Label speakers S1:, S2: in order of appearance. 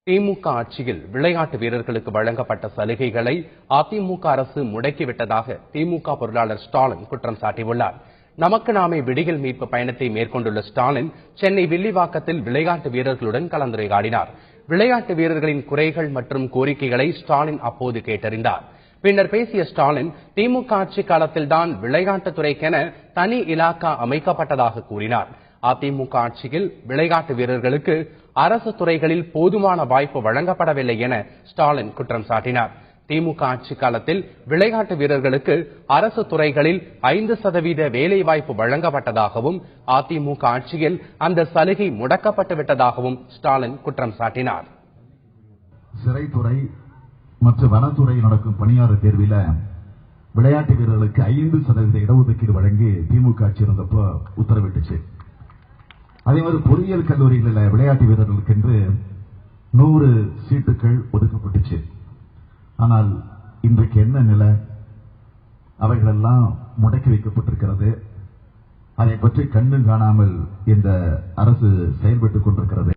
S1: திமுக ஆட்சியில் விளையாட்டு வீரர்களுக்கு வழங்கப்பட்ட சலுகைகளை அதிமுக அரசு முடக்கிவிட்டதாக திமுக பொருளாளர் ஸ்டாலின் குற்றம் சாட்டியுள்ளார். நமக்கு நாமே விடியல் மீட்பு பயணத்தை மேற்கொண்டுள்ள ஸ்டாலின் சென்னை வில்லிவாக்கத்தில் விளையாட்டு வீரர்களுடன் கலந்துரையாடினார். விளையாட்டு வீரர்களின் குறைகள் மற்றும் கோரிக்கைகளை ஸ்டாலின் அப்போது கேட்டறிந்தார். பின்னர் பேசிய ஸ்டாலின், திமுக ஆட்சி காலத்தில்தான் விளையாட்டுத்துறைக்கென தனி இலாக்கா அமைக்கப்பட்டதாக கூறினார். அதிமுக ஆட்சியில் விளையாட்டு வீரர்களுக்கு அரசு துறைகளில் போதுமான வாய்ப்பு வழங்கப்படவில்லை என ஸ்டாலின் குற்றம் சாட்டினார். திமுக ஆட்சி காலத்தில் விளையாட்டு வீரர்களுக்கு அரசு துறைகளில் 5% வேலைவாய்ப்பு வழங்கப்பட்டதாகவும் அதிமுக ஆட்சியில் அந்த சலுகை முடக்கப்பட்டு விட்டதாகவும் ஸ்டாலின் குற்றம் சாட்டினார்.
S2: சிறைத்துறை மற்றும் வனத்துறை நடக்கும் பணியாளர் தேர்வில் விளையாட்டு வீரர்களுக்கு 5% இடஒதுக்கீடு வழங்கி திமுக ஆட்சி இருந்தப்போ உத்தரவிட்டுச்சு. அதே மாதிரி பொறியியல் கல்லூரிகளில் விளையாட்டு வீரர்களுக்கு என்று 100 சீட்டுகள் ஒதுக்கப்பட்டுச்சு. ஆனால் இன்றைக்கு என்ன நிலை? அவைகளெல்லாம் முடக்கி வைக்கப்பட்டிருக்கிறது. அதை பற்றி கண்ணும் காணாமல் இந்த அரசு செயல்பட்டுக் கொண்டிருக்கிறது.